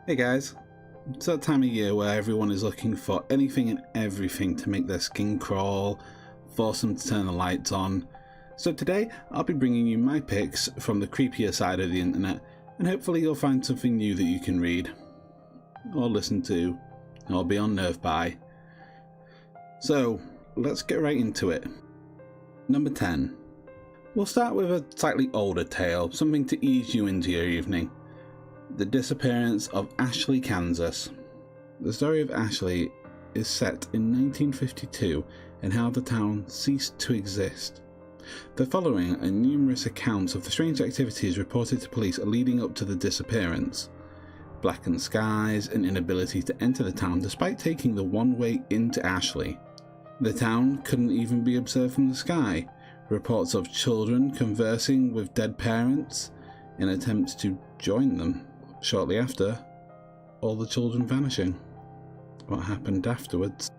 Hey guys, it's that time of year where everyone is looking for anything and everything to make their skin crawl, force them to turn the lights on. So today I'll be bringing you my picks from the creepier side of the internet, and hopefully you'll find something new that you can read, or listen to, or be unnerved by. So let's get right into it. Number 10. We'll start with a slightly older tale, something to ease you into your evening. The disappearance of Ashley, Kansas. The story of Ashley is set in 1952 and how the town ceased to exist. The following are numerous accounts of the strange activities reported to police leading up to the disappearance. Blackened skies and inability to enter the town despite taking the one-way into Ashley. The town couldn't even be observed from the sky. Reports of children conversing with dead parents in attempts to join them. Shortly after, all the children vanishing. What happened afterwards?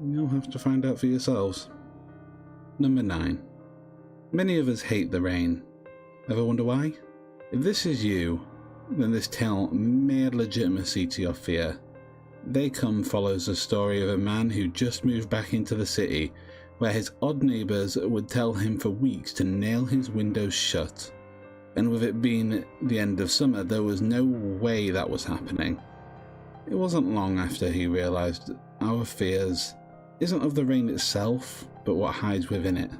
You'll have to find out for yourselves. Number 9. Many of us hate the rain. Ever wonder why? If this is you, then this tale may add legitimacy to your fear. They Come follows the story of a man who just moved back into the city, where his odd neighbours would tell him for weeks to nail his windows shut. And with it being the end of summer, there was no way that was happening. It wasn't long after he realised our fears isn't of the rain itself, but what hides within it.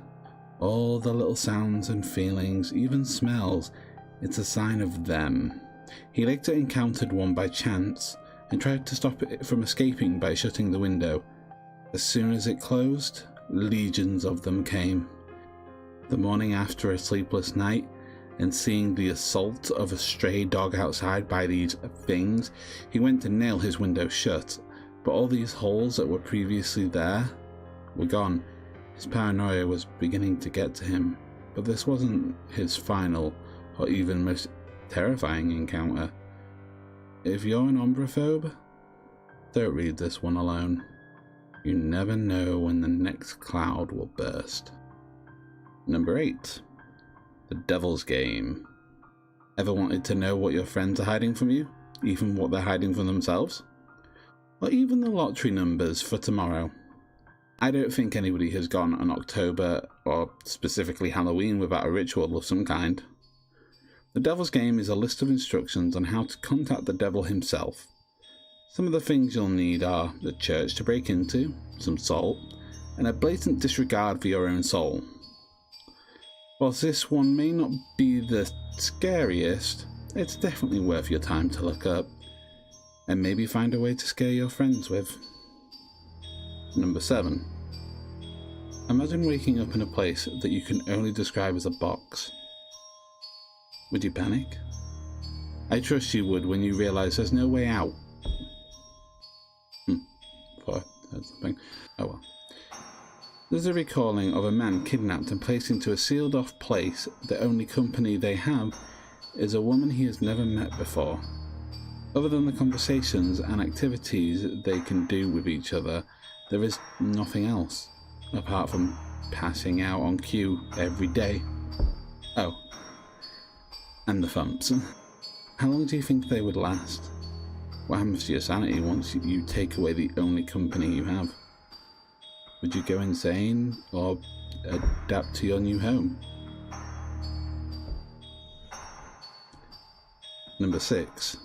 All the little sounds and feelings, even smells, it's a sign of them. He later encountered one by chance and tried to stop it from escaping by shutting the window. As soon as it closed, legions of them came. The morning after a sleepless night, and seeing the assault of a stray dog outside by these things, he went to nail his window shut, but all these holes that were previously there were gone. His paranoia was beginning to get to him, but this wasn't his final or even most terrifying encounter. If you're an ombraphobe, don't read this one alone. You never know when the next cloud will burst. Number 8. The Devil's Game. Ever wanted to know what your friends are hiding from you? Even what they're hiding from themselves? Or even the lottery numbers for tomorrow? I don't think anybody has gone on October, or specifically Halloween, without a ritual of some kind. The Devil's Game is a list of instructions on how to contact the devil himself. Some of the things you'll need are the church to break into, some salt, and a blatant disregard for your own soul. Whilst this one may not be the scariest, it's definitely worth your time to look up, and maybe find a way to scare your friends with. Number 7. Imagine waking up in a place that you can only describe as a box. Would you panic? I trust you would when you realise there's no way out. Thought I heard something. Oh well. There's a recalling of a man kidnapped and placed into a sealed-off place. The only company they have is a woman he has never met before. Other than the conversations and activities they can do with each other, there is nothing else, apart from passing out on cue every day. Oh, and the thumps. How long do you think they would last? What happens to your sanity once you take away the only company you have? Would you go insane or adapt to your new home? Number 6.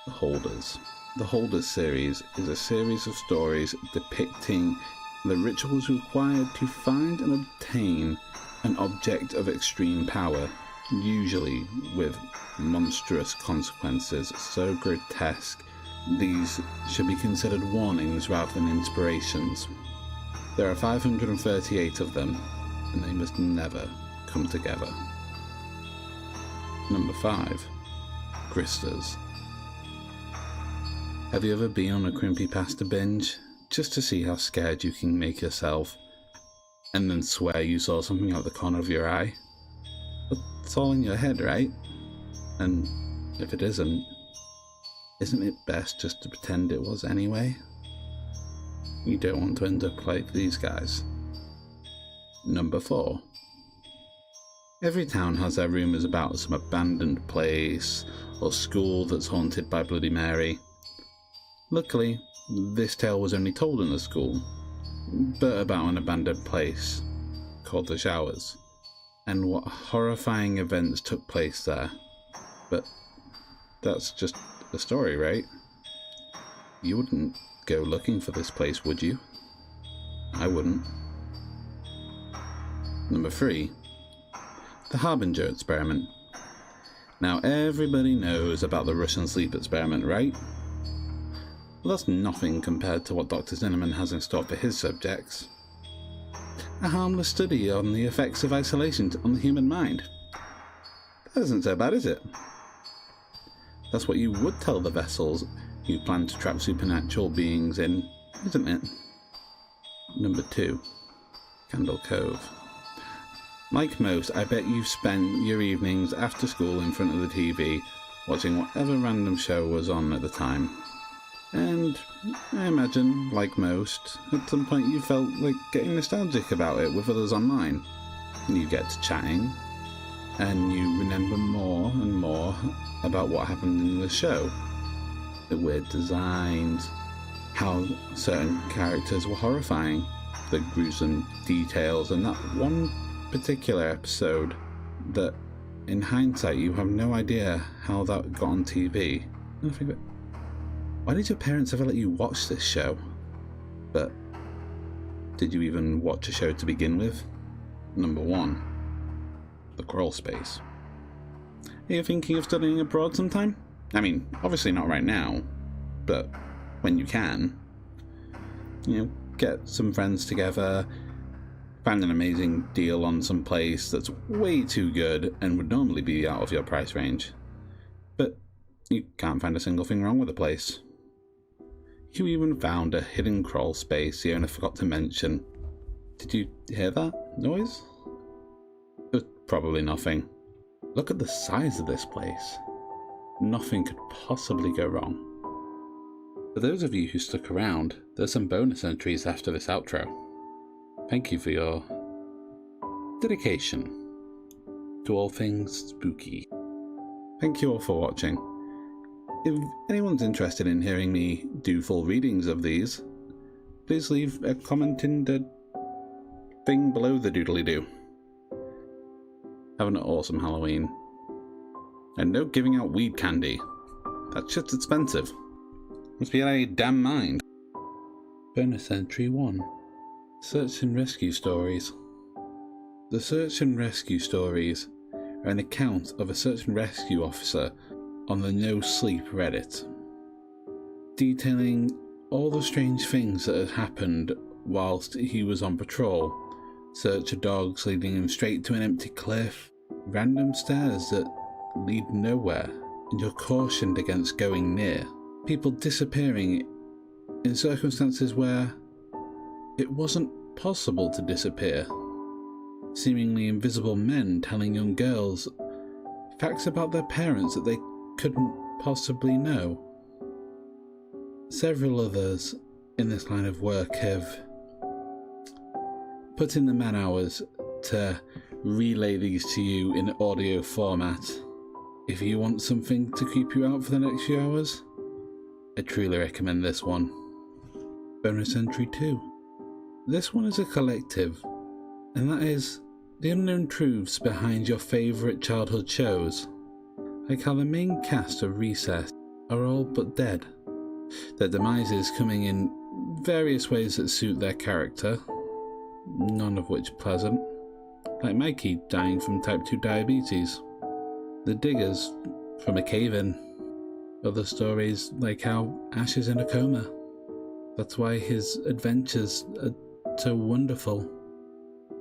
The Holders. The Holders series is a series of stories depicting the rituals required to find and obtain an object of extreme power, usually with monstrous consequences so grotesque these should be considered warnings rather than inspirations. There are 538 of them, and they must never come together. Number 5. Gristers. Have you ever been on a Creepypasta binge just to see how scared you can make yourself, and then swear you saw something out the corner of your eye? But it's all in your head, right? And if it isn't it best just to pretend it was anyway? You don't want to end up like these guys. Number 4. Every town has their rumours about some abandoned place, or school that's haunted by Bloody Mary. Luckily, this tale was only told in the school, but about an abandoned place called the Showers, and what horrifying events took place there. But that's just a story, right? You wouldn't go looking for this place, would you? I wouldn't. Number 3. The Harbinger Experiment. Now everybody knows about the Russian sleep experiment, right? Well, that's nothing compared to what Dr. Zinnemann has in store for his subjects. A harmless study on the effects of isolation on the human mind. That isn't so bad, is it? That's what you would tell the vessels you plan to trap supernatural beings in, isn't it? Number 2. Candle Cove. Like most, I bet you've spent your evenings after school in front of the TV, watching whatever random show was on at the time. And I imagine, like most, at some point you felt like getting nostalgic about it with others online. You get to chatting, and you remember more and more about what happened in the show. The weird designs, how certain characters were horrifying, the gruesome details, and that one particular episode that, in hindsight, you have no idea how that got on TV. And I think, why did your parents ever let you watch this show? But did you even watch a show to begin with? Number 1. The Crawl Space. Are you thinking of studying abroad sometime? I mean, obviously not right now, but when you can. Get some friends together, find an amazing deal on some place that's way too good and would normally be out of your price range. But you can't find a single thing wrong with the place. You even found a hidden crawl space the owner forgot to mention. Did you hear that noise? It was probably nothing. Look at the size of this place. Nothing could possibly go wrong. For those of you who stuck around, there's some bonus entries after this outro. Thank you for your dedication to all things spooky. Thank you all for watching. If anyone's interested in hearing me do full readings of these, please leave a comment in the thing below the doodly-doo. Have an awesome Halloween. And no giving out weed candy. That shit's expensive. Must be out of your damn mind. Bonus entry 1. Search and Rescue Stories. The Search and Rescue Stories are an account of a search and rescue officer on the No Sleep Reddit, detailing all the strange things that had happened whilst he was on patrol. Search of dogs leading him straight to an empty cliff, random stairs that lead nowhere, and you're cautioned against going near. People disappearing in circumstances where it wasn't possible to disappear. Seemingly invisible men telling young girls facts about their parents that they couldn't possibly know. Several others in this line of work have put in the man hours to relay these to you in audio format. If you want something to keep you out for the next few hours, I truly recommend this one. Bonus entry 2. This one is a collective, and that is the unknown truths behind your favourite childhood shows, like how the main cast of Recess are all but dead, their demises coming in various ways that suit their character, none of which pleasant, like Mikey dying from type 2 diabetes, the Diggers from a cave-in, other stories like how Ash is in a coma. That's why his adventures are so wonderful.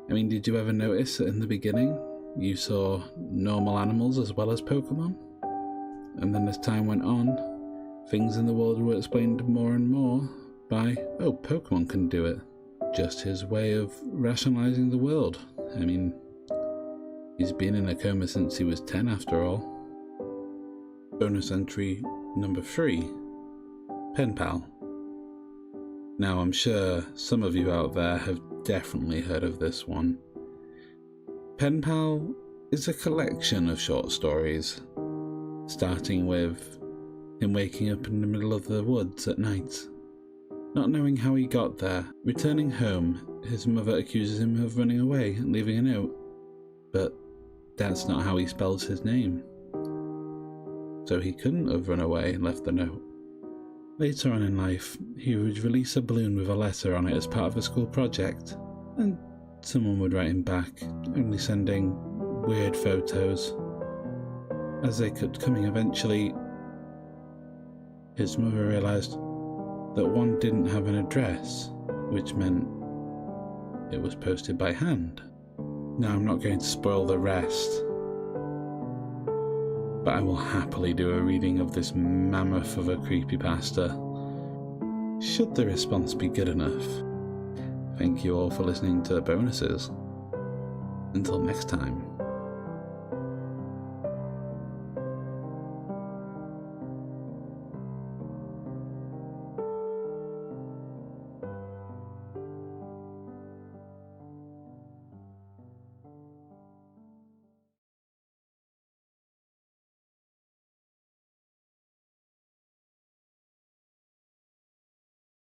I mean, did you ever notice that in the beginning you saw normal animals as well as Pokemon? And then as time went on, things in the world were explained more and more by, oh, Pokemon can do it. Just his way of rationalizing the world. I mean, he's been in a coma since he was 10 after all. Bonus entry number 3. Pen Pal. Now I'm sure some of you out there have definitely heard of this one. Pen Pal is a collection of short stories starting with him waking up in the middle of the woods at night, not knowing how he got there. Returning home, his mother accuses him of running away and leaving a note, but that's not how he spells his name, so he couldn't have run away and left the note. Later on in life, he would release a balloon with a letter on it as part of a school project, and someone would write him back, only sending weird photos. As they kept coming, eventually his mother realised that one didn't have an address, which meant it was posted by hand. Now, I'm not going to spoil the rest, but I will happily do a reading of this mammoth of a creepypasta, should the response be good enough. Thank you all for listening to the bonuses. Until next time.